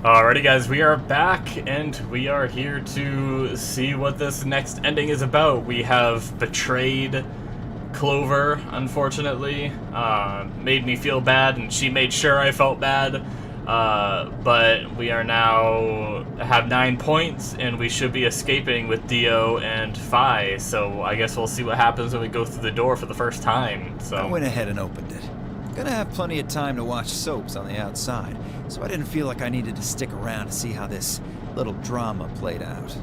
Alrighty guys, we are back and we are here to see what this next ending is about. We have betrayed Clover, unfortunately. Made me feel bad and she made sure I felt bad. But we are now have 9 points and we should be escaping with Dio and Phi. So I guess we'll see what happens when we go through the door for the first time. So I went ahead and opened it. Gonna have plenty of time to watch soaps on the outside, so I didn't feel like I needed to stick around to see how this little drama played out.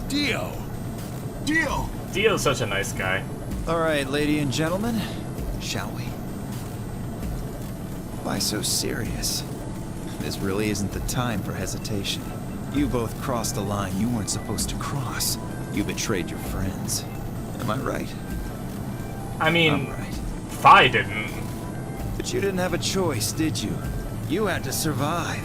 Dio! Dio! Dio's such a nice guy. Alright, ladies and gentlemen, shall we? Why so serious? This really isn't the time for hesitation. You both crossed a line you weren't supposed to cross. You betrayed your friends. Am I right? I mean, I'm right. Phi didn't. But you didn't have a choice, did you? You had to survive.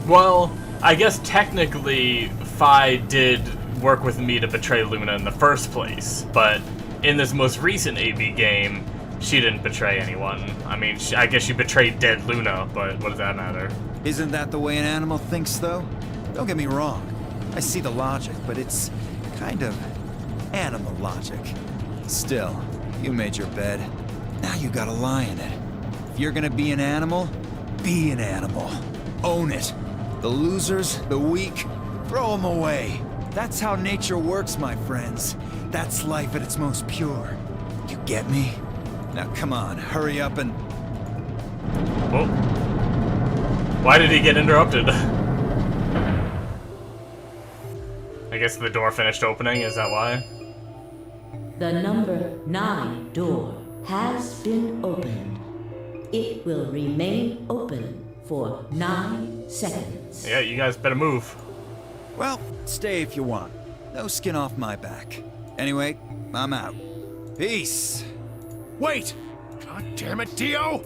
Well, I guess technically Phi did work with me to betray Luna in the first place, but in this most recent AB game, she didn't betray anyone. I mean, I guess she betrayed dead Luna, but what does that matter? Isn't that the way an animal thinks, though? Don't get me wrong. I see the logic, but it's kind of animal logic. Still, you made your bed. Now you gotta lie in it. If you're gonna be an animal, be an animal. Own it. The losers, the weak, throw them away. That's how nature works, my friends. That's life at its most pure. You get me? Now come on, hurry up and... Oh. Why did he get interrupted? I guess the door finished opening, is that why? The number 9 door has been opened. It will remain open for 9 seconds. Yeah, you guys better move. Well, stay if you want. No skin off my back. Anyway, I'm out. Peace. Wait! God damn it, Dio!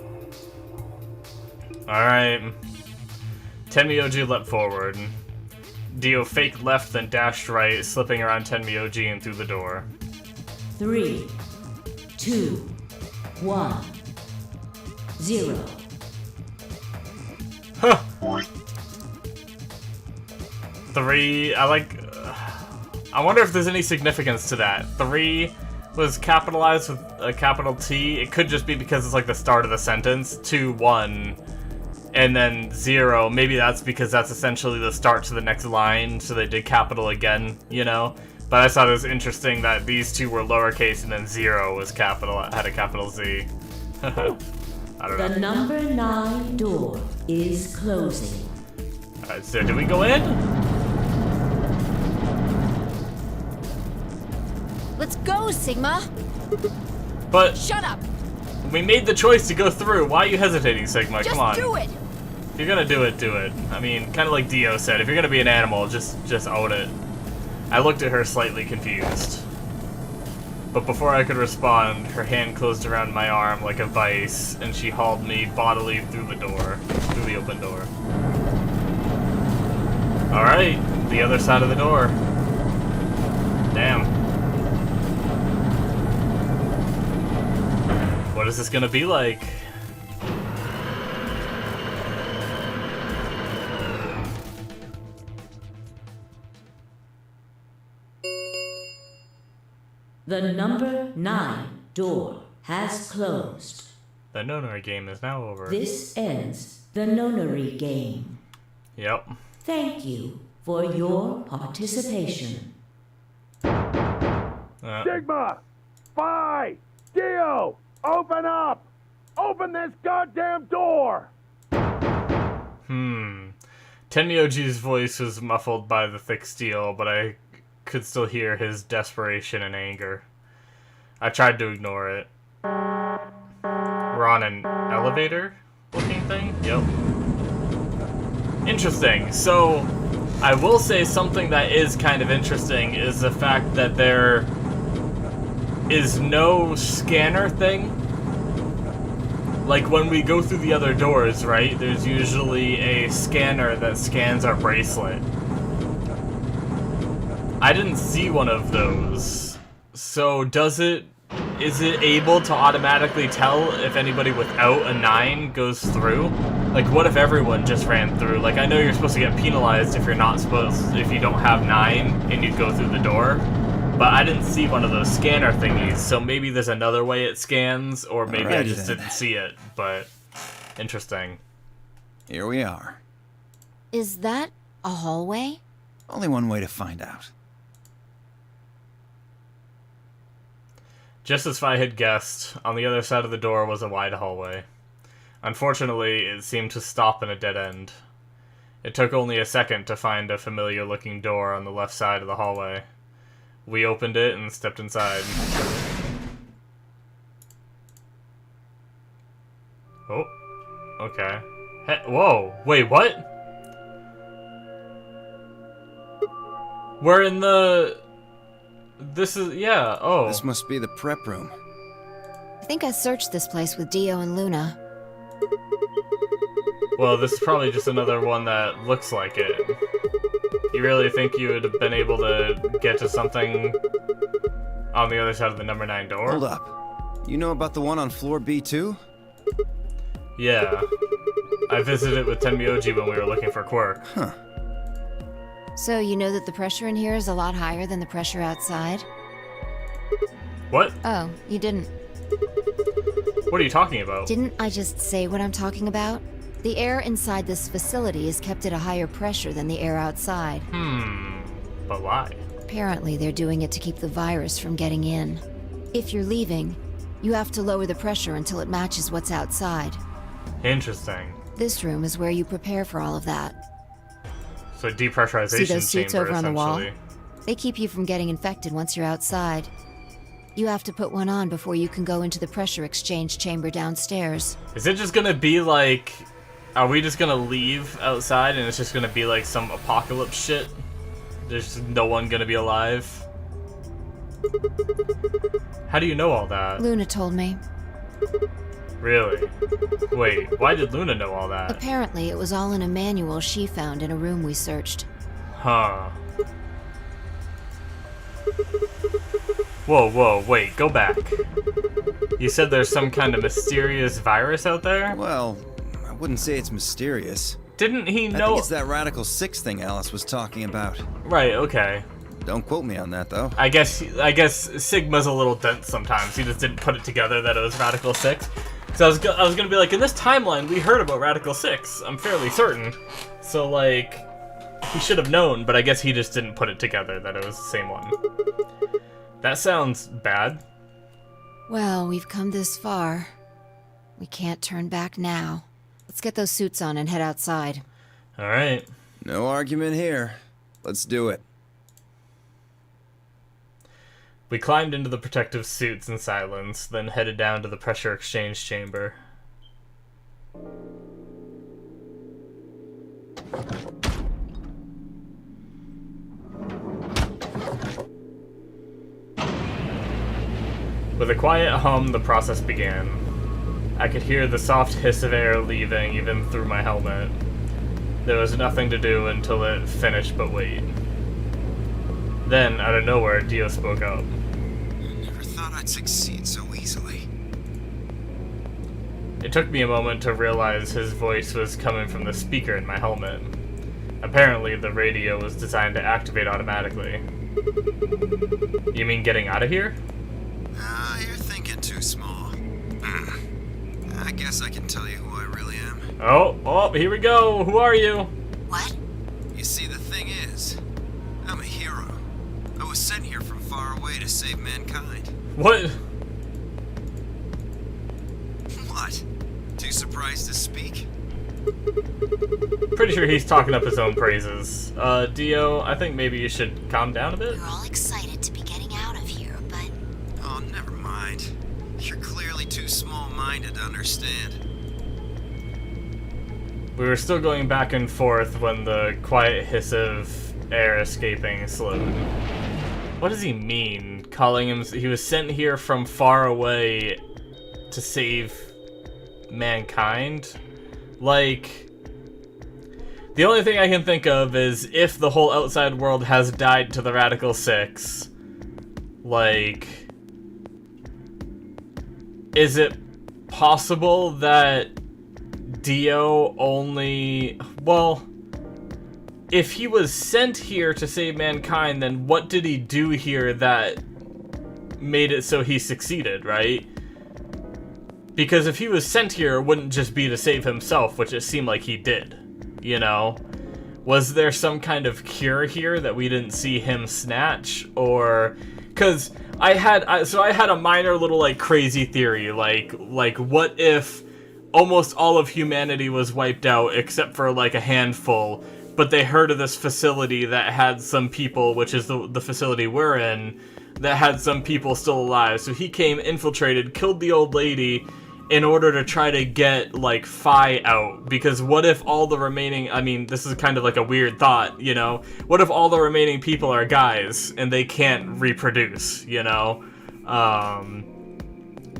Alright. Tenmyoji leapt forward. Dio faked left, then dashed right, slipping around Tenmyoji and through the door. 3, 2, 1, 0. Huh. 3, I wonder if there's any significance to that. 3 was capitalized with a capital T. It could just be because it's like the start of the sentence. 2, 1, and then 0. Maybe that's because that's essentially the start to the next line, so they did capital again, you know? But I thought it was interesting that these two were lowercase and then 0 was capital, had a capital Z. I don't know. The number 9 door is closing. Alright, so do we go in? Let's go, Sigma! But Shut up! we made the choice to go through. Why are you hesitating, Sigma? Just Come on. do it! If you're gonna do it, do it. I mean, kind of like Dio said, if you're gonna be an animal, just own it. I looked at her slightly confused. But before I could respond, her hand closed around my arm like a vice, and she hauled me bodily through the door, through the open door. Alright, the other side of the door. Damn. What is this gonna be like? The number 9 door has closed. The nonary game is now over. This ends the nonary game. Yep. Thank you for your participation. Sigma! Phi! Dio! Open up! Open this goddamn door! Tenmyoji's voice was muffled by the thick steel, but I could still hear his desperation and anger. I tried to ignore it. We're on an elevator-looking thing? Yep. Interesting. So, I will say something that is kind of interesting is the fact that there is no scanner thing. Like when we go through the other doors, right? There's usually a scanner that scans our bracelet. I didn't see one of those. So is it able to automatically tell if anybody without a 9 goes through? Like, what if everyone just ran through? Like, I know you're supposed to get penalized if if you don't have 9 and you go through the door, but I didn't see one of those scanner thingies, so maybe there's another way it scans, or maybe I just didn't see it, but interesting. Here we are. Is that a hallway? Only one way to find out. Just as I had guessed, on the other side of the door was a wide hallway. Unfortunately, it seemed to stop in a dead end. It took only a second to find a familiar-looking door on the left side of the hallway. We opened it and stepped inside. Oh, okay. Hey, whoa, wait, what? We're in the... This is, yeah, oh. This must be the prep room. I think I searched this place with Dio and Luna. Well, this is probably just another one that looks like it. You really think you would have been able to get to something on the other side of the number 9 door? Hold up. You know about the one on floor B2? Yeah. I visited with Tenmyoji when we were looking for Quirk. Huh. So you know that the pressure in here is a lot higher than the pressure outside? What? Oh, you didn't. What are you talking about? Didn't I just say what I'm talking about? The air inside this facility is kept at a higher pressure than the air outside. But why? Apparently they're doing it to keep the virus from getting in. If you're leaving, you have to lower the pressure until it matches what's outside. Interesting. This room is where you prepare for all of that. So depressurization See those suits chamber, over on the wall? essentially. They keep you from getting infected once you're outside. You have to put one on before you can go into the pressure exchange chamber downstairs. Is it just gonna be like... Are we just gonna leave outside and it's just gonna be like some apocalypse shit? There's no one gonna be alive? How do you know all that? Luna told me. Really? Wait, why did Luna know all that? Apparently it was all in a manual she found in a room we searched. Huh. Whoa, wait, go back. You said there's some kind of mysterious virus out there? Well, I wouldn't say it's mysterious. Didn't he I know? think it's that Radical 6 thing Alice was talking about. Right, okay. Don't quote me on that, though. I guess Sigma's a little dense sometimes. He just didn't put it together that it was Radical 6. So I was gonna be like, in this timeline, we heard about Radical 6. I'm fairly certain. So, like, he should have known, but I guess he just didn't put it together that it was the same one. That sounds bad. Well, we've come this far. We can't turn back now. Let's get those suits on and head outside. Alright. No argument here. Let's do it. We climbed into the protective suits in silence, then headed down to the pressure exchange chamber. With a quiet hum, the process began. I could hear the soft hiss of air leaving even through my helmet. There was nothing to do until it finished but wait. Then, out of nowhere, Dio spoke up. Never thought I'd succeed so easily. It took me a moment to realize his voice was coming from the speaker in my helmet. Apparently, the radio was designed to activate automatically. You mean getting out of here? Ah, you're thinking too small. I guess I can tell you who I really am. Oh, here we go. Who are you? What? You see, the thing is, I'm a hero. I was sent here from far away to save mankind. What? What? Too surprised to speak? Pretty sure he's talking up his own praises. Dio, I think maybe you should calm down a bit. We're all excited to be getting out of here, but... Oh, never mind. You're clearly too small-minded to understand. We were still going back and forth when the quiet hiss of air escaping slowed. What does he mean? Calling him... He was sent here from far away to save mankind? Like... The only thing I can think of is if the whole outside world has died to the Radical 6, like... Is it possible that Dio only... Well, if he was sent here to save mankind, then what did he do here that made it so he succeeded, right? Because if he was sent here, it wouldn't just be to save himself, which it seemed like he did, you know? Was there some kind of cure here that we didn't see him snatch? Or... Because I had a minor little, like, crazy theory, like what if almost all of humanity was wiped out except for, like, a handful, but they heard of this facility that had some people, which is the facility we're in, that had some people still alive. So he came, infiltrated, killed the old lady in order to try to get, like, Phi out. Because what if all the remaining... I mean, this is kind of like a weird thought, you know? What if all the remaining people are guys and they can't reproduce, you know?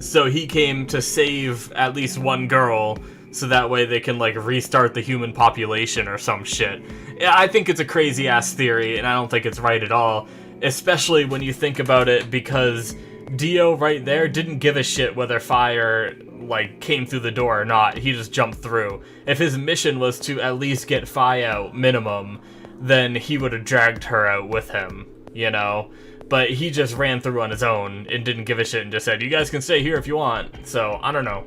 So he came to save at least one girl so that way they can, like, restart the human population or some shit. I think it's a crazy-ass theory, and I don't think it's right at all. Especially when you think about it, because Dio right there didn't give a shit whether fire, like, came through the door or not. He just jumped through. If his mission was to at least get Phi out, minimum, then he would have dragged her out with him, you know? But he just ran through on his own and didn't give a shit and just said, you guys can stay here if you want. So, I don't know.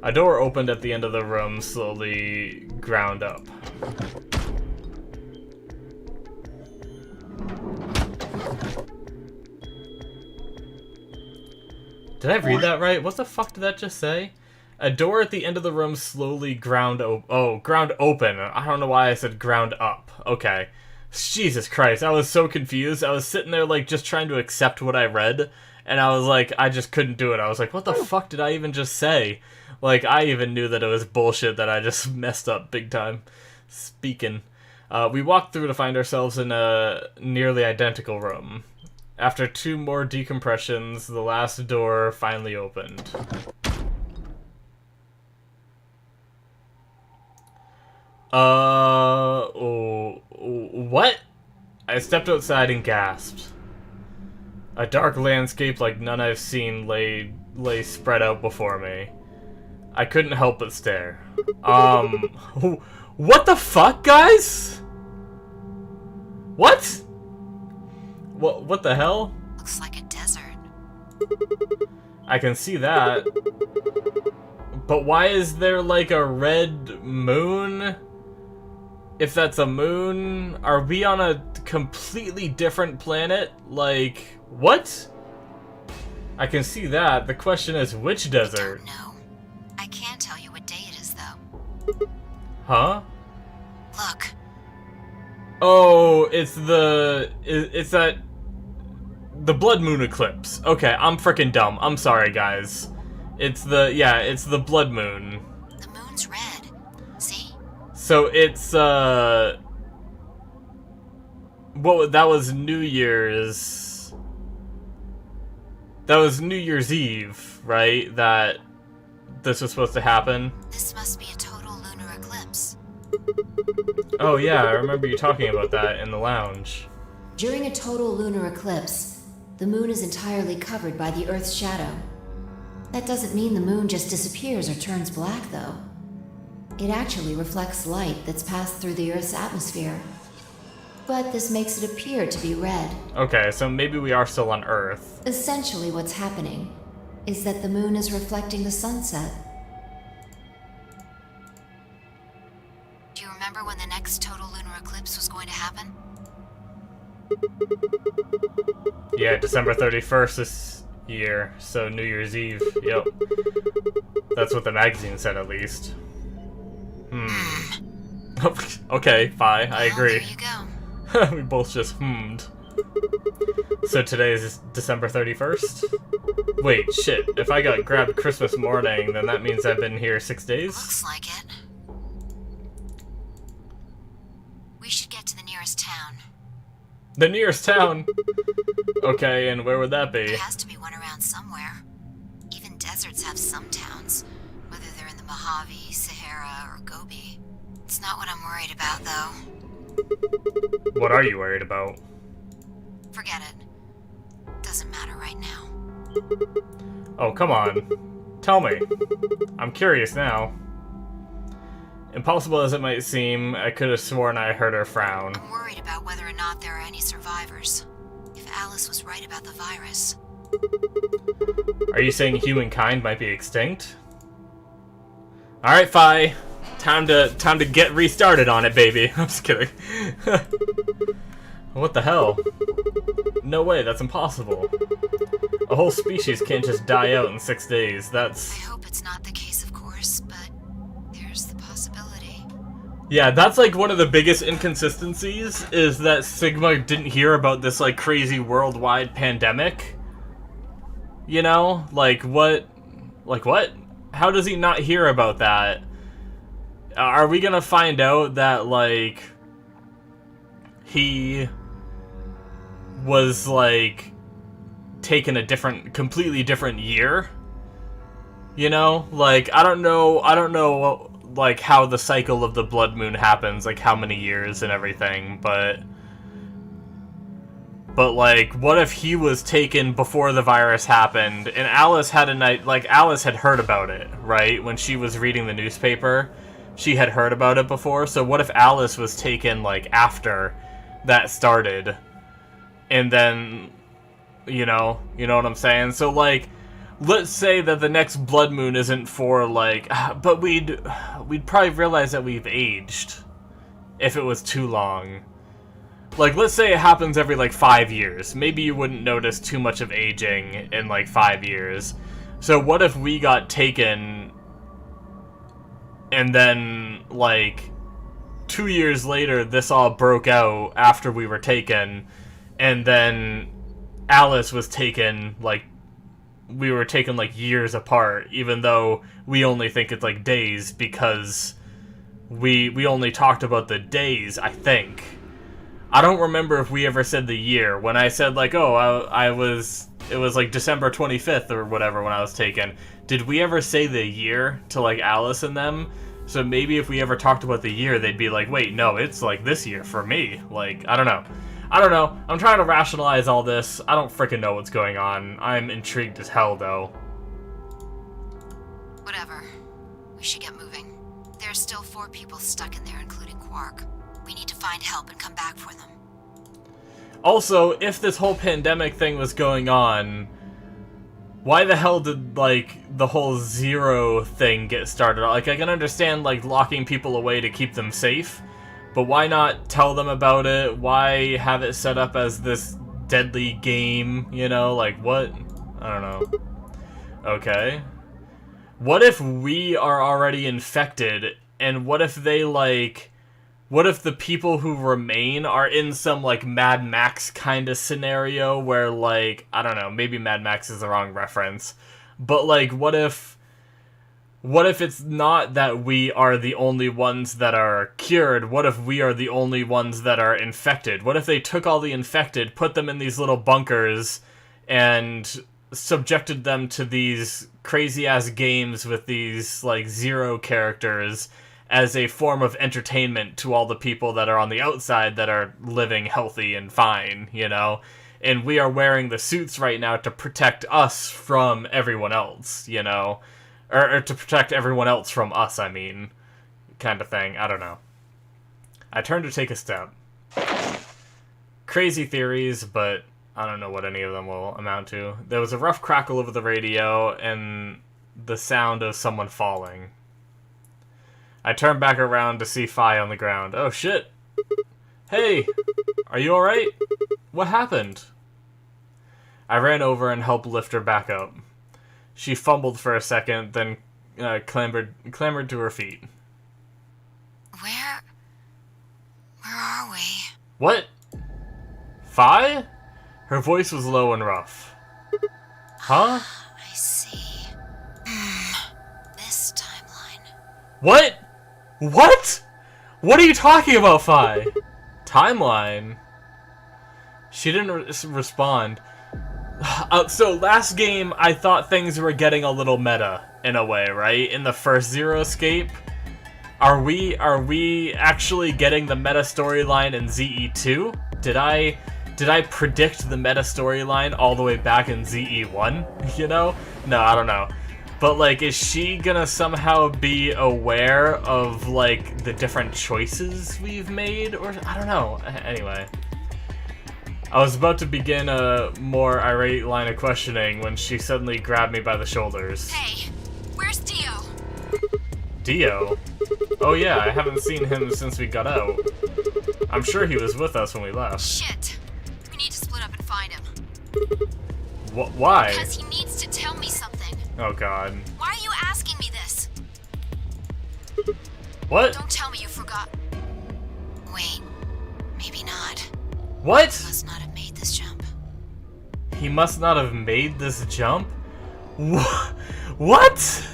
A door opened at the end of the room, slowly ground up. Did I read that right? What the fuck did that just say? A door at the end of the room slowly ground open. I don't know why I said ground up. Okay. Jesus Christ, I was so confused. I was sitting there, like, just trying to accept what I read, and I was like, I just couldn't do it. I was like, what the fuck did I even just say? Like, I even knew that it was bullshit that I just messed up big time. Speaking. We walked through to find ourselves in a nearly identical room. After 2 more decompressions, the last door finally opened. What? I stepped outside and gasped. A dark landscape like none I've seen lay spread out before me. I couldn't help but stare. What the fuck, guys? What? What the hell? Looks like a desert. I can see that. But why is there, like, a red moon? If that's a moon, are we on a completely different planet? Like, what? I can see that. The question is, which desert? I don't know. I can't tell you what day it is, though. Huh? Look. Oh, it's that... The blood moon eclipse. Okay, I'm freaking dumb. I'm sorry, guys. It's the blood moon. The moon's red. See? So it's, that was New Year's... That was New Year's Eve, right? That this was supposed to happen? This must be a total lunar eclipse. Oh yeah, I remember you talking about that in the lounge. During a total lunar eclipse, the moon is entirely covered by the Earth's shadow. That doesn't mean the moon just disappears or turns black, though. It actually reflects light that's passed through the Earth's atmosphere. But this makes it appear to be red. Okay, so maybe we are still on Earth. Essentially what's happening is that the moon is reflecting the sunset. Do you remember when the next total lunar eclipse was going to happen? Yeah, December 31st this year, so New Year's Eve. Yep. That's what the magazine said, at least. Okay, fine, I agree. There you go. We both just hummed. So today is December 31st? Wait, shit. If I got grabbed Christmas morning, then that means I've been here 6 days? Looks like it. We should get to the nearest town. The nearest town? Okay, and where would that be? There has to be one around somewhere. Even deserts have some towns, whether they're in the Mojave, Sahara, or Gobi. It's not what I'm worried about, though. What are you worried about? Forget it. Doesn't matter right now. Oh, come on. Tell me. I'm curious now. Impossible as it might seem, I could have sworn I heard her frown. I'm worried about whether or not there are any survivors. If Alice was right about the virus. Are you saying humankind might be extinct? Alright, Fi. Time to get restarted on it, baby. I'm just kidding. What the hell? No way, that's impossible. A whole species can't just die out in 6 days. That's... I hope it's not the case, of course, but there's the possibility. Yeah, that's like one of the biggest inconsistencies, is that Sigma didn't hear about this like crazy worldwide pandemic. You know? Like what? Like what? How does he not hear about that? Are we gonna find out that like he was like taken a completely different year? You know? Like I don't know like how the cycle of the blood moon happens, like how many years and everything, but like what if he was taken before the virus happened and Alice had a night, like Alice had heard about it, right? When she was reading the newspaper, she had heard about it before. So what if Alice was taken like after that started? And then, you know what I'm saying? So like, let's say that the next blood moon isn't for like, but we'd probably realize that we've aged if it was too long. Like, let's say it happens every like 5 years. Maybe you wouldn't notice too much of aging in like 5 years. So what if we got taken and then like 2 years later this all broke out after we were taken, and then Alice was taken like we were taken like years apart, even though we only think it's like days because we only talked about the days, I think. I don't remember if we ever said the year. When I said like, oh, it was like December 25th or whatever when I was taken. Did we ever say the year to like Alice and them? So maybe if we ever talked about the year, they'd be like, wait, no, it's like this year for me. Like, I don't know. I'm trying to rationalize all this. I don't frickin' know what's going on. I'm intrigued as hell, though. Whatever. We should get moving. There's still 4 people stuck in there, including Quark. We need to find help and come back for them. Also, if this whole pandemic thing was going on, why the hell did, like, the whole Zero thing get started? Like, I can understand, like, locking people away to keep them safe, but why not tell them about it? Why have it set up as this deadly game, you know? Like, what? I don't know. Okay. What if we are already infected, and what if they, like... What if the people who remain are in some, like, Mad Max kind of scenario where, like, I don't know, maybe Mad Max is the wrong reference, but, like, what if it's not that we are the only ones that are cured? What if we are the only ones that are infected? What if they took all the infected, put them in these little bunkers, and subjected them to these crazy-ass games with these, like, Zero characters as a form of entertainment to all the people that are on the outside that are living healthy and fine, you know? And we are wearing the suits right now to protect us from everyone else, you know? Or to protect everyone else from us, I mean. Kind of thing. I don't know. I turn to take a step. Crazy theories, but I don't know what any of them will amount to. There was a rough crackle over the radio and the sound of someone falling. I turned back around to see Fi on the ground. Oh shit! Hey! Are you alright? What happened? I ran over and helped lift her back up. She fumbled for a second, then clambered to her feet. Where are we? What? Fi? Her voice was low and rough. Huh? I see. This timeline. What? What? What are you talking about, Fi? Timeline? She didn't respond. So last game, I thought things were getting a little meta, in a way, right? In the first Zero Escape. Are we actually getting the meta storyline in ZE2? Did I predict the meta storyline all the way back in ZE1? You know? No, I don't know. But, like, is she gonna somehow be aware of, like, the different choices we've made? Or, I don't know. Anyway. I was about to begin a more irate line of questioning when she suddenly grabbed me by the shoulders. Hey, where's Dio? Dio? Oh yeah, I haven't seen him since we got out. I'm sure he was with us when we left. Shit. We need to split up and find him. Why? Because he needs to tell me something. Oh god. Why are you asking me this? What? Don't tell me you forgot. Wait, maybe not. What? Must not have made this jump. He must not have made this jump? What?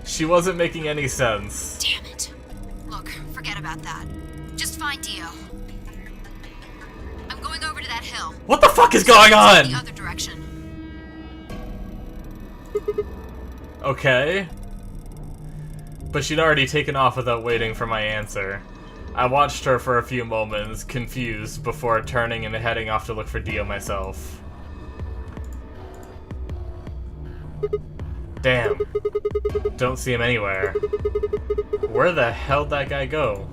She wasn't making any sense. Damn it. Look, forget about that. Just find Dio. I'm going over to that hill. What the fuck is going on? The other direction. Okay. But she'd already taken off without waiting for my answer. I watched her for a few moments, confused, before turning and heading off to look for Dio myself. Damn. Don't see him anywhere. Where the hell'd that guy go?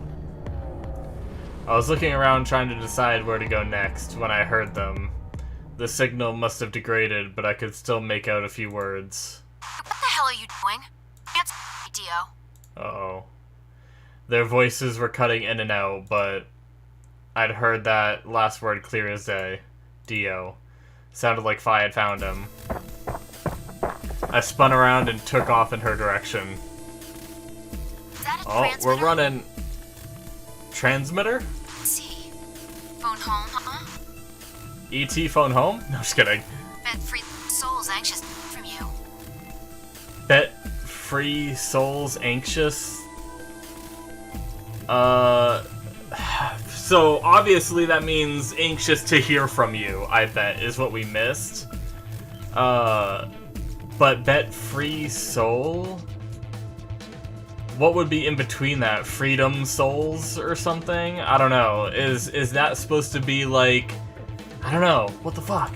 I was looking around trying to decide where to go next when I heard them. The signal must have degraded, but I could still make out a few words. What the hell are you doing? Answer me, Dio. Uh-oh. Their voices were cutting in and out, but I'd heard that last word clear as day. Dio. Sounded like Fi had found him. I spun around and took off in her direction. Is that a Oh, transmitter? we're running... Transmitter? Let's see. Phone home, huh? ET phone home? No, just kidding. Bet free souls anxious from you. Bet free souls anxious? So obviously that means anxious to hear from you, I bet, is what we missed. But bet free soul? What would be in between that? Freedom souls or something? I don't know. Is that supposed to be like... I don't know. What the fuck?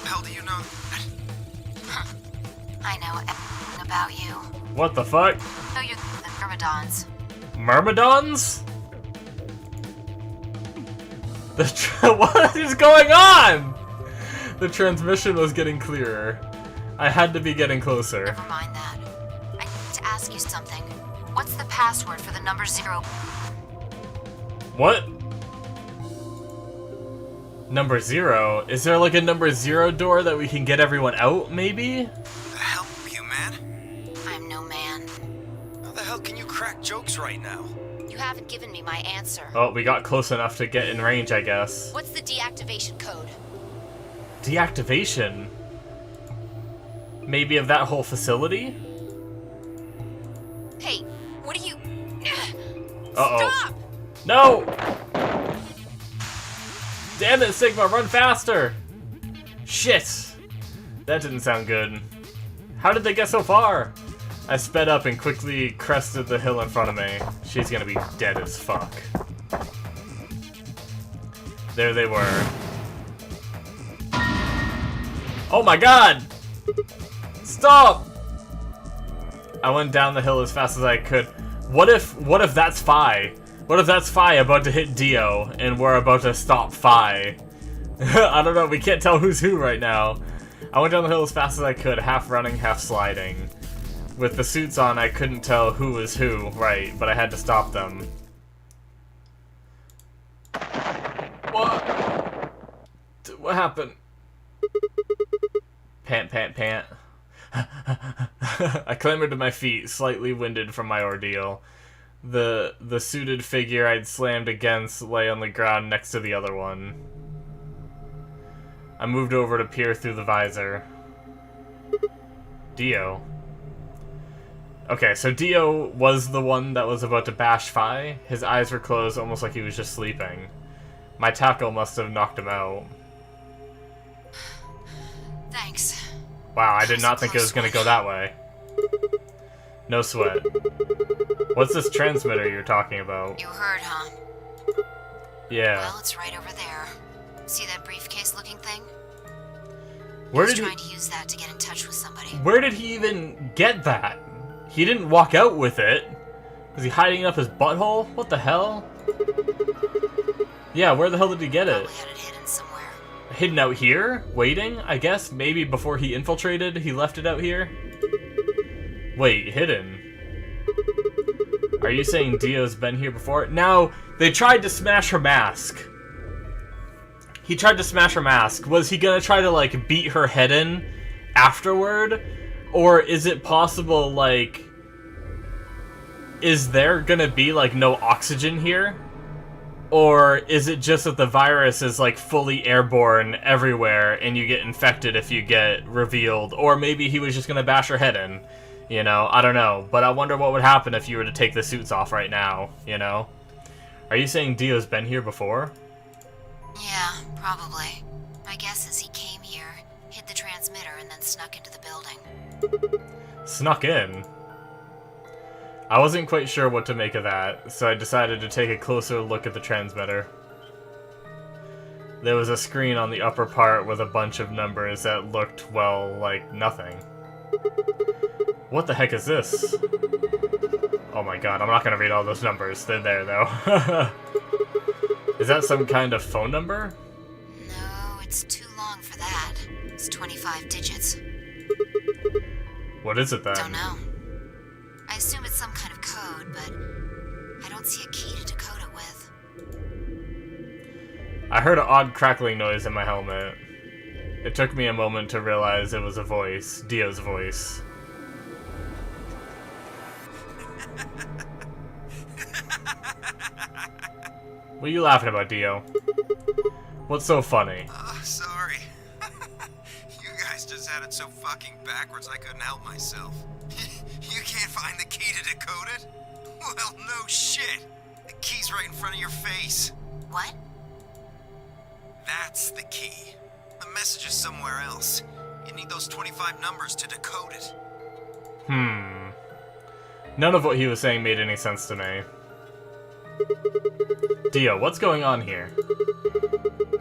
How do you know? I know everything about you. What the fuck? I know you're the Myrmidons. Myrmidons? What is going on? The transmission was getting clearer. I had to be getting closer. Never mind that. I need to ask you something. What's the password for the number 0? What? Number 0? Is there like a number 0 door that we can get everyone out, maybe? The hell are you, man? I'm no man. How the hell can you crack jokes right now? You haven't given me my answer. Oh, we got close enough to get in range, I guess. What's the deactivation code? Deactivation? Maybe of that whole facility? Hey, what are you... Uh-oh. Stop! No! Damn it, Sigma, run faster! Shit! That didn't sound good. How did they get so far? I sped up and quickly crested the hill in front of me. She's gonna be dead as fuck. There they were. Oh my god! Stop! I went down the hill as fast as I could. What if that's Fi? What if that's Fi about to hit Dio and we're about to stop Fi? I don't know, we can't tell who's who right now. I went down the hill as fast as I could, half running, half sliding. With the suits on, I couldn't tell who was who, right, but I had to stop them. What happened? Pant, pant, pant. I clambered to my feet, slightly winded from my ordeal. The suited figure I'd slammed against lay on the ground next to the other one. I moved over to peer through the visor. Dio. Okay, so Dio was the one that was about to bash Fi. His eyes were closed, almost like he was just sleeping. My tackle must have knocked him out. Thanks. Wow, I did not think it was gonna go that way. No sweat. What's this transmitter you're talking about? You heard, huh? Yeah. Well, it's right over there. See that briefcase-looking thing? Where He's did trying to use that to get in touch with somebody. Where did he even get that? He didn't walk out with it. Was he hiding up his butthole? What the hell? Yeah, where the hell did he get it? Probably had it hidden somewhere. Hidden out here? Waiting, I guess? Maybe before he infiltrated, he left it out here? Wait, hidden? Are you saying Dio's been here before? Now, they tried to smash her mask. He tried to smash her mask. Was he gonna try to, like, beat her head in afterward? Or is it possible, like... Is there gonna be, like, no oxygen here? Or is it just that the virus is, like, fully airborne everywhere and you get infected if you get revealed? Or maybe he was just gonna bash her head in. You know, I don't know. But I wonder what would happen if you were to take the suits off right now, you know? Are you saying Dio's been here before? Yeah, probably. My guess is he came here, hid the transmitter, and then snuck into the building. Snuck in? I wasn't quite sure what to make of that, so I decided to take a closer look at the transmitter. There was a screen on the upper part with a bunch of numbers that looked, well, like nothing. What the heck is this? Oh my god, I'm not gonna read all those numbers. They're there, though. Is that some kind of phone number? No, it's too long for that. It's 25 digits. What is it then? Don't know. I assume it's some kind of code, but I don't see a key to decode it with. I heard an odd crackling noise in my helmet. It took me a moment to realize it was a voice. Dio's voice. What are you laughing about, Dio? What's so funny? Sorry. You guys just had it so fucking backwards I couldn't help myself. You can't find the key to decode it? Well, no shit. The key's right in front of your face. What? That's the key. The message is somewhere else. You need those 25 numbers to decode it. None of what he was saying made any sense to me. Dio, what's going on here?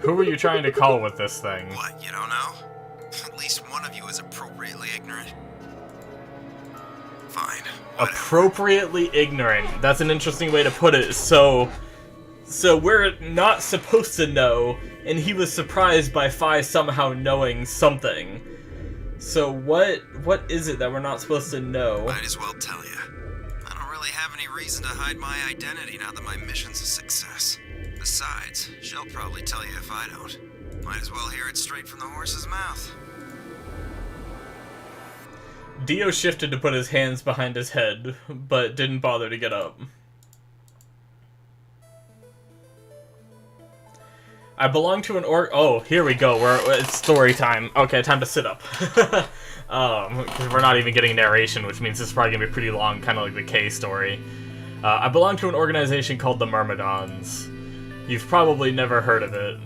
Who were you trying to call with this thing? What, you don't know? At least one of you is appropriately ignorant. Fine. Whatever. Appropriately ignorant. That's an interesting way to put it. So we're not supposed to know, and he was surprised by Fi somehow knowing something. So what is it that we're not supposed to know? Might as well tell you. I don't really have any reason to hide my identity now that my mission's a success. Besides, she'll probably tell you if I don't. Might as well hear it straight from the horse's mouth. Dio shifted to put his hands behind his head, but didn't bother to get up. I belong to an Oh, here we go. It's story time. Okay, time to sit up. Because we're not even getting narration, which means this is probably going to be pretty long, kind of like the K story. I belong to an organization called the Morthadons. You've probably never heard of it,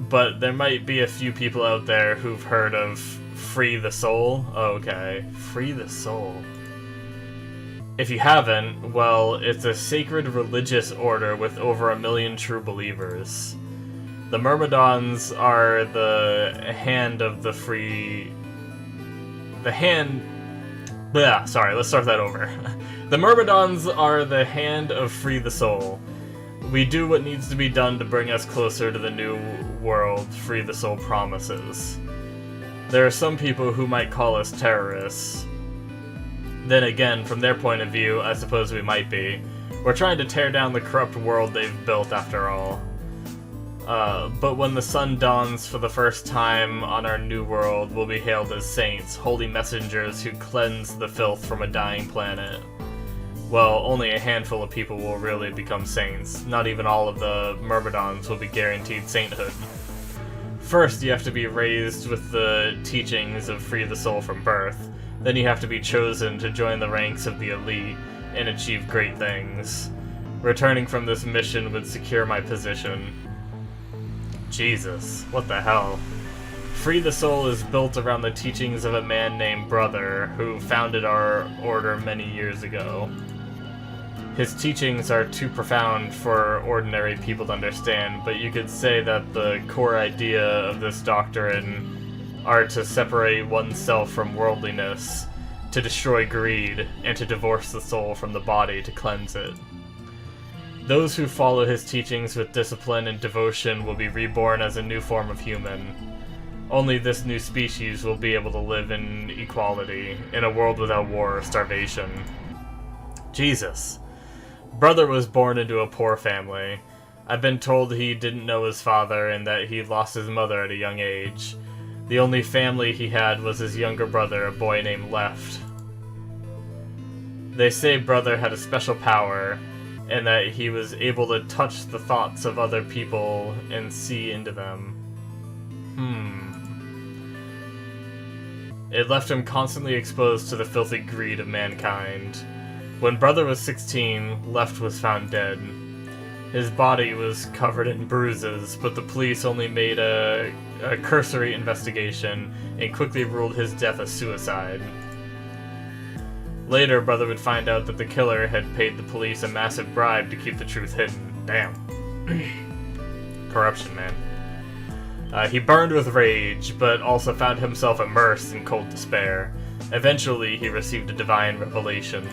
but there might be a few people out there who've heard of Free the Soul. Okay, Free the Soul. If you haven't, well, it's a sacred religious order with over 1 million true believers. The Morthadons are the hand of the free... Sorry, let's start that over. The Morthadons are the hand of Free the Soul. We do what needs to be done to bring us closer to the new world Free the Soul promises. There are some people who might call us terrorists. Then again, from their point of view, I suppose we might be. We're trying to tear down the corrupt world they've built after all. But when the sun dawns for the first time on our new world, we'll be hailed as saints, holy messengers who cleanse the filth from a dying planet. Well, only a handful of people will really become saints. Not even all of the Morthadons will be guaranteed sainthood. First, you have to be raised with the teachings of Free the Soul from birth. Then you have to be chosen to join the ranks of the elite and achieve great things. Returning from this mission would secure my position. Jesus, what the hell? Free the Soul is built around the teachings of a man named Brother, who founded our order many years ago. His teachings are too profound for ordinary people to understand, but you could say that the core idea of this doctrine are to separate oneself from worldliness, to destroy greed, and to divorce the soul from the body to cleanse it. Those who follow his teachings with discipline and devotion will be reborn as a new form of human. Only this new species will be able to live in equality, in a world without war or starvation. Jesus. Brother was born into a poor family. I've been told he didn't know his father and that he lost his mother at a young age. The only family he had was his younger brother, a boy named Left. They say Brother had a special power, and that he was able to touch the thoughts of other people and see into them. It left him constantly exposed to the filthy greed of mankind. When Brother was 16, Left was found dead. His body was covered in bruises, but the police only made a cursory investigation and quickly ruled his death a suicide. Later, Brother would find out that the killer had paid the police a massive bribe to keep the truth hidden. Damn. Corruption, man. He burned with rage, but also found himself immersed in cold despair. Eventually, he received a divine revelation.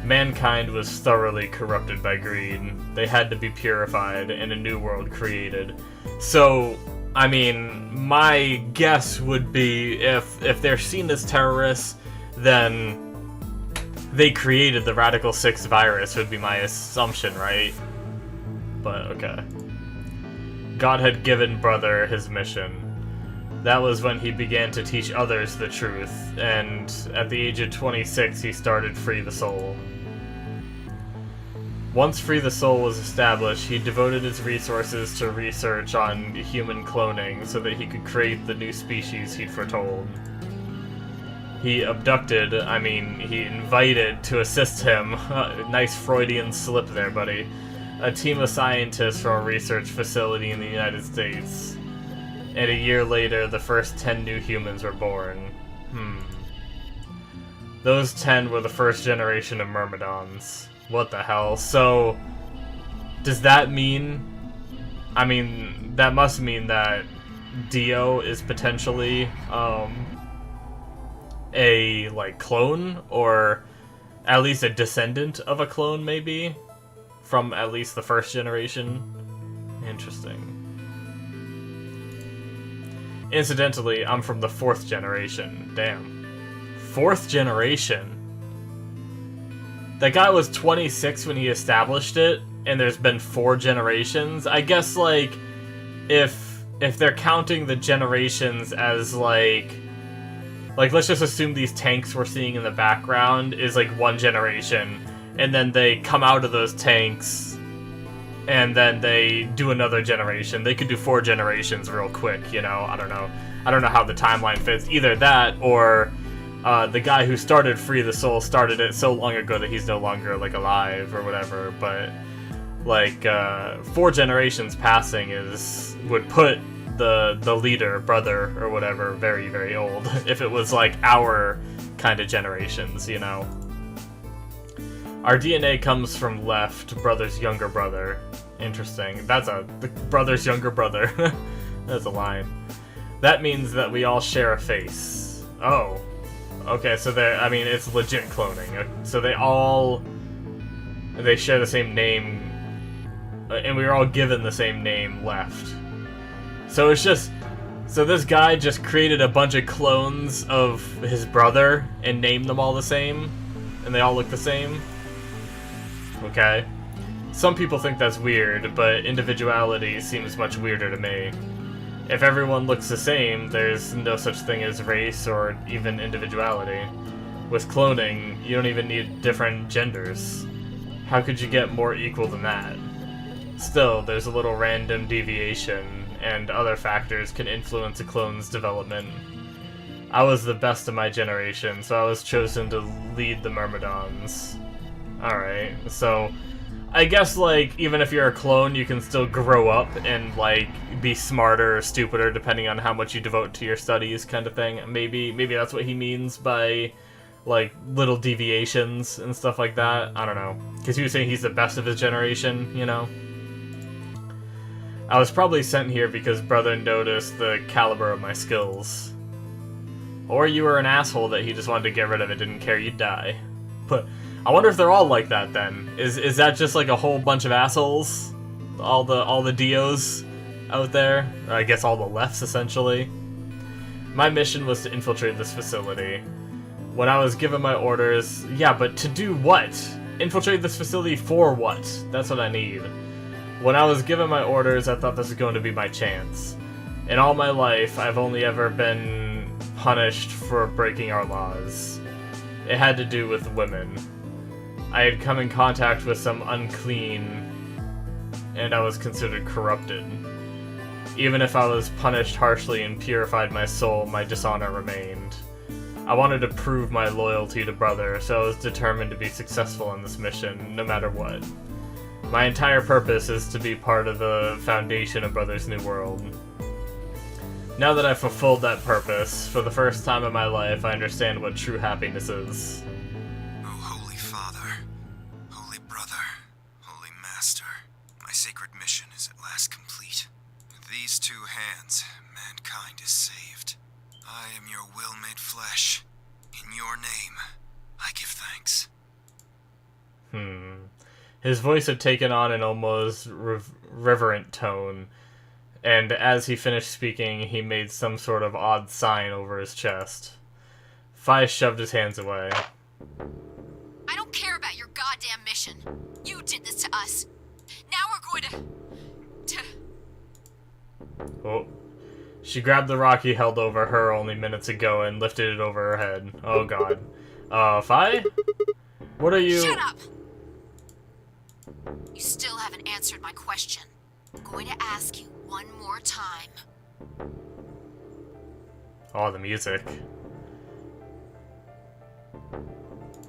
Mankind was thoroughly corrupted by greed. They had to be purified and a new world created. So, I mean, my guess would be if they're seen as terrorists, then they created the Radical 6 virus would be my assumption, right? But, okay. God had given Brother his mission. That was when he began to teach others the truth, and at the age of 26 he started Free the Soul. Once Free the Soul was established, he devoted his resources to research on human cloning so that he could create the new species he'd foretold. He he invited to assist him, nice Freudian slip there, buddy, a team of scientists from a research facility in the United States. And a year later, the first 10 new humans were born. Those 10 were the first generation of Myrmidons. What the hell? So, does that mean... that must mean that Dio is potentially, a, clone? Or at least a descendant of a clone, maybe? From at least the first generation? Interesting. Incidentally, I'm from the 4th generation. Damn. 4th generation? That guy was 26 when he established it, and there's been 4 generations. I guess, if they're counting the generations as, let's just assume these tanks we're seeing in the background is, 1 generation, and then they come out of those tanks, and then they do another generation. They could do 4 generations real quick, I don't know. I don't know how the timeline fits. Either that, or the guy who started Free the Soul started it so long ago that he's no longer, alive or whatever, but, 4 generations passing would put the leader, Brother, or whatever, very, very old, if it was, our kind of generations, Our DNA comes from Left, Brother's younger brother. Interesting. That's the Brother's younger brother. That's a line. That means that we all share a face. Oh. Okay, so it's legit cloning. So they share the same name, and we were all given the same name, Left. So it's just, so this guy just created a bunch of clones of his brother and named them all the same, and they all look the same? Okay. Some people think that's weird, but individuality seems much weirder to me. If everyone looks the same, there's no such thing as race or even individuality. With cloning, you don't even need different genders. How could you get more equal than that? Still, there's a little random deviation, and other factors can influence a clone's development. I was the best of my generation, so I was chosen to lead the Myrmidons. Alright, so I guess, even if you're a clone, you can still grow up and, be smarter or stupider depending on how much you devote to your studies, kind of thing. Maybe that's what he means by, little deviations and stuff like that. I don't know. Because he was saying he's the best of his generation, I was probably sent here because Brother noticed the caliber of my skills. Or you were an asshole that he just wanted to get rid of and didn't care you'd die. But I wonder if they're all like that then. Is that just like a whole bunch of assholes? All the Dios out there? Or I guess all the lefts, essentially. My mission was to infiltrate this facility. When I was given my orders... Yeah, but to do what? Infiltrate this facility for what? That's what I need. When I was given my orders, I thought this was going to be my chance. In all my life, I've only ever been punished for breaking our laws. It had to do with women. I had come in contact with some unclean, and I was considered corrupted. Even if I was punished harshly and purified my soul, my dishonor remained. I wanted to prove my loyalty to Brother, so I was determined to be successful in this mission, no matter what. My entire purpose is to be part of the foundation of Brother's New World. Now that I've fulfilled that purpose, for the first time in my life, I understand what true happiness is. Oh, Holy Father, Holy Brother, Holy Master, my sacred mission is at last complete. With these two hands, mankind is saved. I am your will made flesh. In your name, I give thanks. His voice had taken on an almost reverent tone, and as he finished speaking, he made some sort of odd sign over his chest. Fi shoved his hands away. I don't care about your goddamn mission. You did this to us. Now we're going to... Oh. She grabbed the rock he held over her only minutes ago and lifted it over her head. Oh god. Fi? What are you... Shut up! You still haven't answered my question. I'm going to ask you one more time. Oh, the music.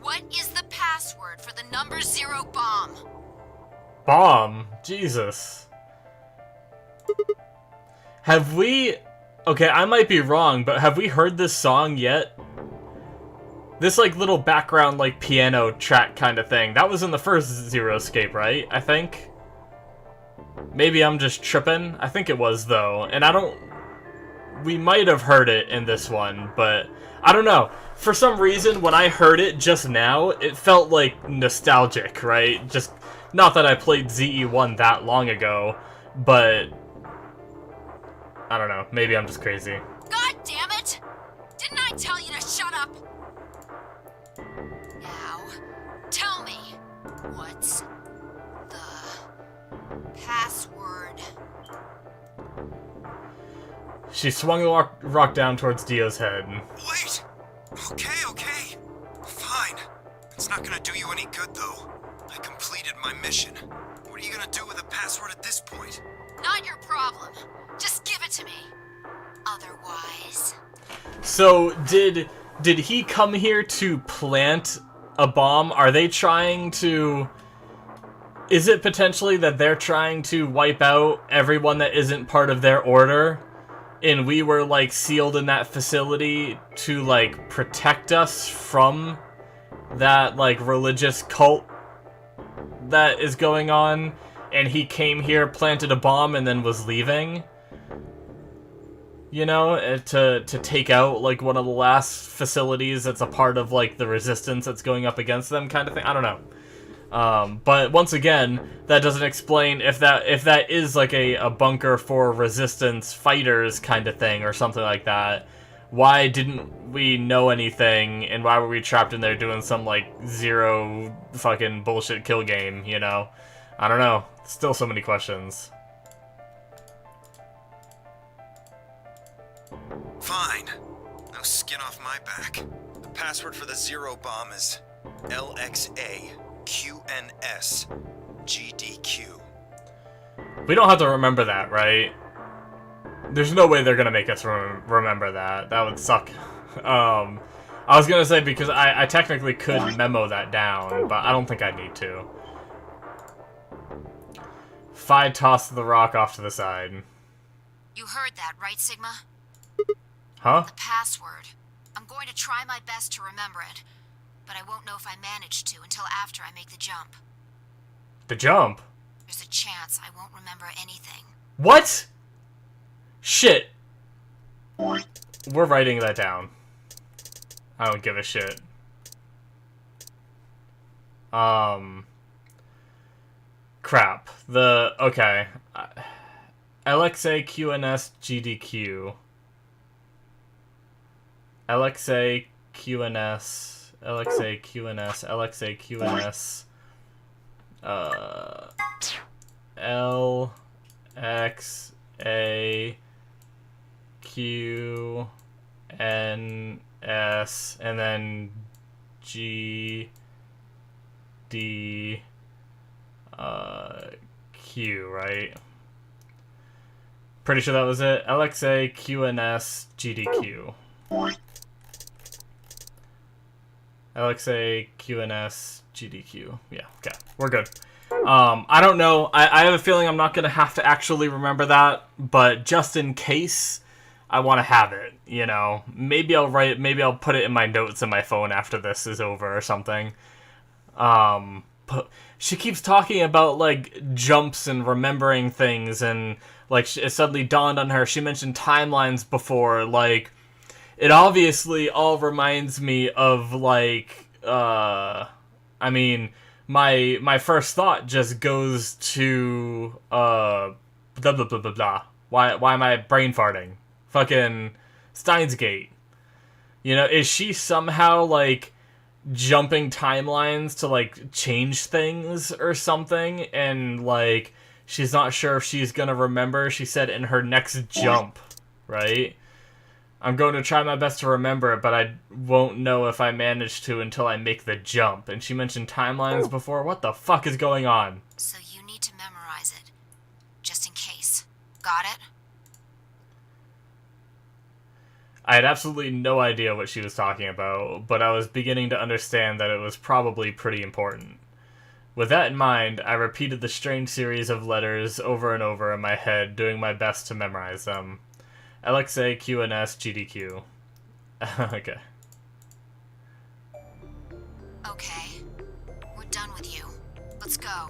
What is the password for the number 0 bomb? Bomb? Jesus. Have we... Okay, I might be wrong, but have we heard this song yet? This, like, little background, like, piano track kind of thing. That was in the first Zero Escape, right? I think? Maybe I'm just tripping. I think it was, though. And I don't... We might have heard it in this one, but... I don't know. For some reason, when I heard it just now, it felt, like, nostalgic, right? Just... Not that I played ZE1 that long ago, but... I don't know. Maybe I'm just crazy. God damn it! Didn't I tell you to shut up? Now, tell me, what's the password? She swung the rock down towards Dio's head. Wait! Okay. Fine. It's not gonna do you any good, though. I completed my mission. What are you gonna do with the password at this point? Not your problem. Just give it to me. Otherwise... So, did he come here to plant a bomb? Are they trying to... Is it potentially that they're trying to wipe out everyone that isn't part of their order? And we were, like, sealed in that facility to, like, protect us from that, like, religious cult that is going on? And he came here, planted a bomb, and then was leaving? You know, to take out, like, one of the last facilities that's a part of, like, the resistance that's going up against them kind of thing? I don't know. But once again, that doesn't explain if that is, like, a bunker for resistance fighters kind of thing or something like that. Why didn't we know anything, and why were we trapped in there doing some, like, Zero fucking bullshit kill game, you know? I don't know. Still so many questions. Fine. No skin off my back. The password for the Zero Bomb is LXAQNSGDQ. We don't have to remember that, right? There's no way they're gonna make us remember that. That would suck. I was gonna say, because I technically could memo that down, but I don't think I need to. Fi tossed the rock off to the side. You heard that, right, Sigma? Huh? The password. I'm going to try my best to remember it, but I won't know if I manage to until after I make the jump. The jump? There's a chance I won't remember anything. What? Shit. We're writing that down. I don't give a shit. Crap. Okay. LXA QNS GDQ. LXA QNS. LXA QNS. LXA QNS. LXA QNS and then GD Q, right? Pretty sure that was it. LXA QNS GDQ. LXA QNS GDQ. Yeah, okay. We're good. I don't know. I have a feeling I'm not going to have to actually remember that, but just in case, I want to have it, you know. Maybe I'll put it in my notes in my phone after this is over or something. But she keeps talking about, like, jumps and remembering things, and, like, it suddenly dawned on her. She mentioned timelines before, like, it obviously all reminds me of, like, I mean, my first thought just goes to, blah, blah, blah, blah, blah. Why am I brain farting? Fucking Steins Gate. You know, is she somehow, like, jumping timelines to, like, change things or something, and, like, she's not sure if she's gonna remember, she said, in her next jump, right? I'm going to try my best to remember it, but I won't know if I manage to until I make the jump. And she mentioned timelines before. What the fuck is going on? So you need to memorize it. Just in case. Got it? I had absolutely no idea what she was talking about, but I was beginning to understand that it was probably pretty important. With that in mind, I repeated the strange series of letters over and over in my head, doing my best to memorize them. LXA, QNS, GDQ. Okay. Okay. We're done with you. Let's go.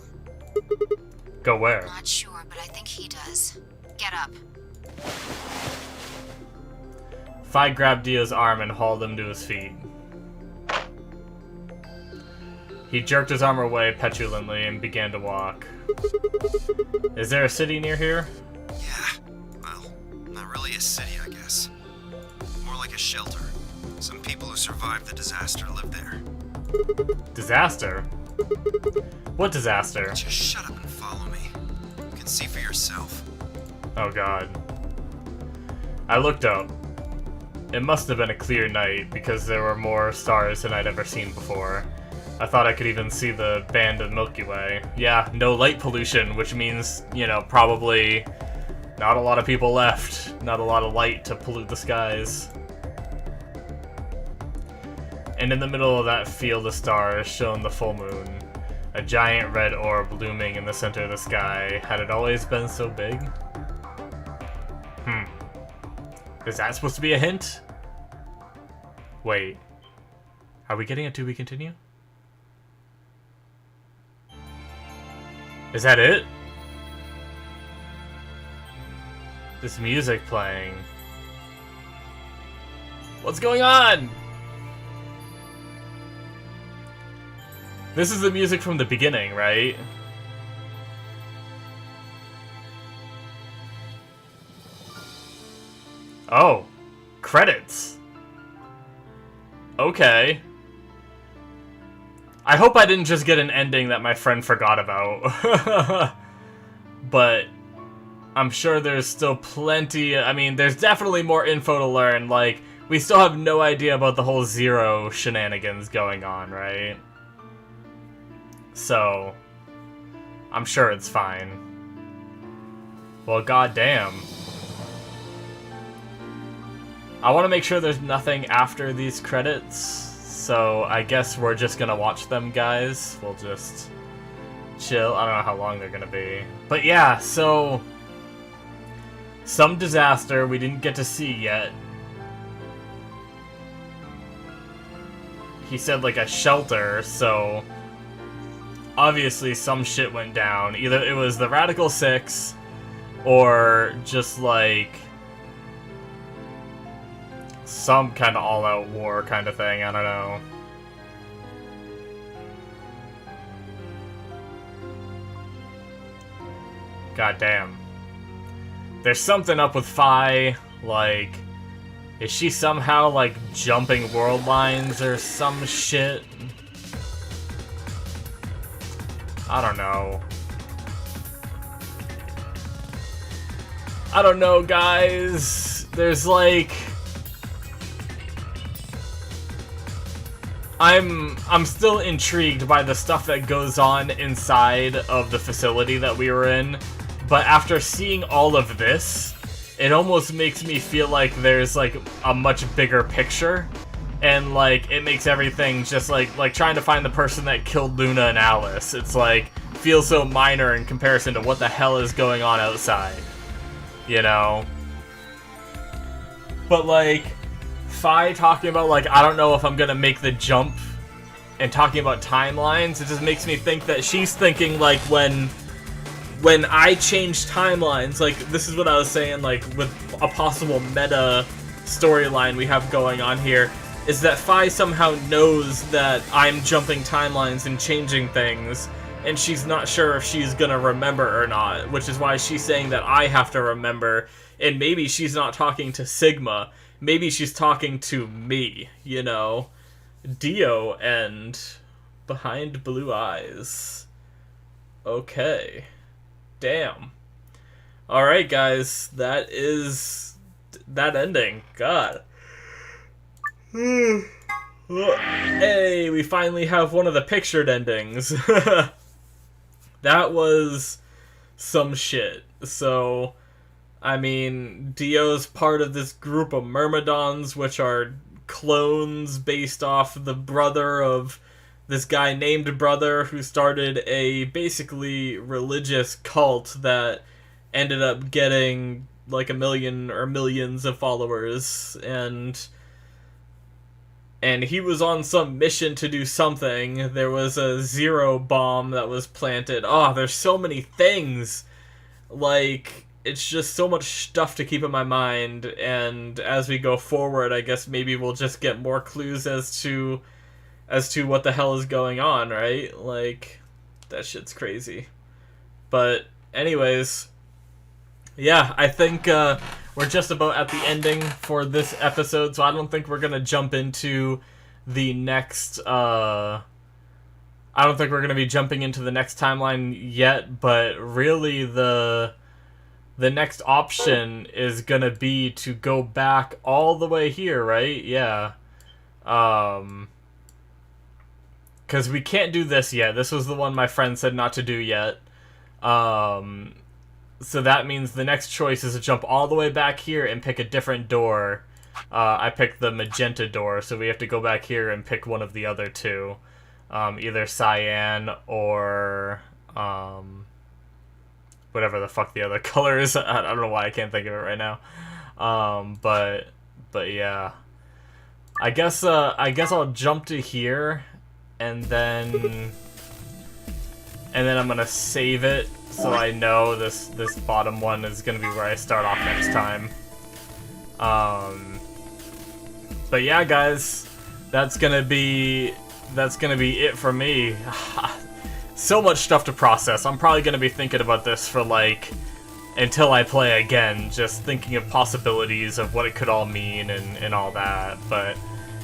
Go where? Not sure, but I think he does. Get up. Fi grabbed Dio's arm and hauled him to his feet. He jerked his arm away petulantly and began to walk. Is there a city near here? Yeah, well, not really a city, I guess. More like a shelter. Some people who survived the disaster live there. Disaster? What disaster? Just shut up and follow me. You can see for yourself. Oh god. I looked up. It must have been a clear night, because there were more stars than I'd ever seen before. I thought I could even see the band of Milky Way. Yeah, no light pollution, which means, you know, probably not a lot of people left. Not a lot of light to pollute the skies. And in the middle of that field of stars shone the full moon. A giant red orb looming in the center of the sky. Had it always been so big? Is that supposed to be a hint? Wait. Are we getting a to be continue? Is that it? This music playing. What's going on? This is the music from the beginning, right? Oh. Credits. Okay. I hope I didn't just get an ending that my friend forgot about. But I'm sure there's still plenty. I mean, there's definitely more info to learn. Like, we still have no idea about the whole Zero shenanigans going on, right? So, I'm sure it's fine. Well, goddamn. I want to make sure there's nothing after these credits, so I guess we're just gonna watch them, guys. We'll just chill. I don't know how long they're gonna be. But yeah, so some disaster we didn't get to see yet. He said like a shelter, so obviously some shit went down. Either it was the Radical Six, or just like some kind of all-out war kind of thing. I don't know. God damn. There's something up with Fi, like, is she somehow, like, jumping world lines or some shit? I don't know. I don't know, guys. There's, like... I'm still intrigued by the stuff that goes on inside of the facility that we were in, but after seeing all of this, it almost makes me feel like there's, like, a much bigger picture, and, like, it makes everything just, like trying to find the person that killed Luna and Alice. It's, like, feels so minor in comparison to what the hell is going on outside, you know? But, like, Fi talking about, like, I don't know if I'm gonna make the jump, and talking about timelines, it just makes me think that she's thinking, like, when I change timelines, like, this is what I was saying, like, with a possible meta storyline we have going on here, is that Fi somehow knows that I'm jumping timelines and changing things, and she's not sure if she's gonna remember or not, which is why she's saying that I have to remember, and maybe she's not talking to Sigma, maybe she's talking to me, you know? Dio and Behind Blue Eyes. Okay. Damn. Alright, guys. That is... that ending. God. Hey, we finally have one of the pictured endings. That was some shit. So, I mean, Dio's part of this group of Myrmidons, which are clones based off the brother of this guy named Brother, who started a basically religious cult that ended up getting like 1 million or millions of followers, and he was on some mission to do something. There was a zero bomb that was planted. Oh, there's so many things. Like, it's just so much stuff to keep in my mind, and as we go forward, I guess maybe we'll just get more clues as to what the hell is going on, right? Like, that shit's crazy. But anyways, yeah, I think we're just about at the ending for this episode, so I don't think we're gonna jump into the next I don't think we're gonna be jumping into the next timeline yet, but really the next option is gonna be to go back all the way here, right? Yeah. Because we can't do this yet. This was the one my friend said not to do yet. So that means the next choice is to jump all the way back here and pick a different door. I picked the magenta door, so we have to go back here and pick one of the other two. Either cyan or... whatever the fuck the other color is. I don't know why I can't think of it right now. But yeah. I guess I'll jump to here, and then I'm gonna save it so I know this bottom one is gonna be where I start off next time. But yeah, guys, that's gonna be it for me. So much stuff to process. I'm probably gonna be thinking about this for like until I play again, just thinking of possibilities of what it could all mean and all that. But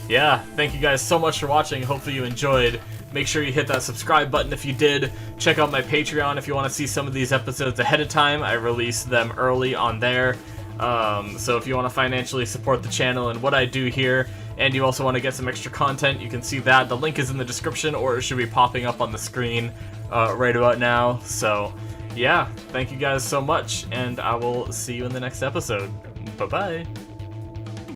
yeah, thank you guys so much for watching. Hopefully you enjoyed. Make sure you hit that subscribe button if you did. Check out my Patreon if you want to see some of these episodes ahead of time. I release them early on there. So if you want to financially support the channel and what I do here, and you also want to get some extra content, you can see that. The link is in the description, or it should be popping up on the screen right about now. So yeah, thank you guys so much, and I will see you in the next episode. Bye-bye.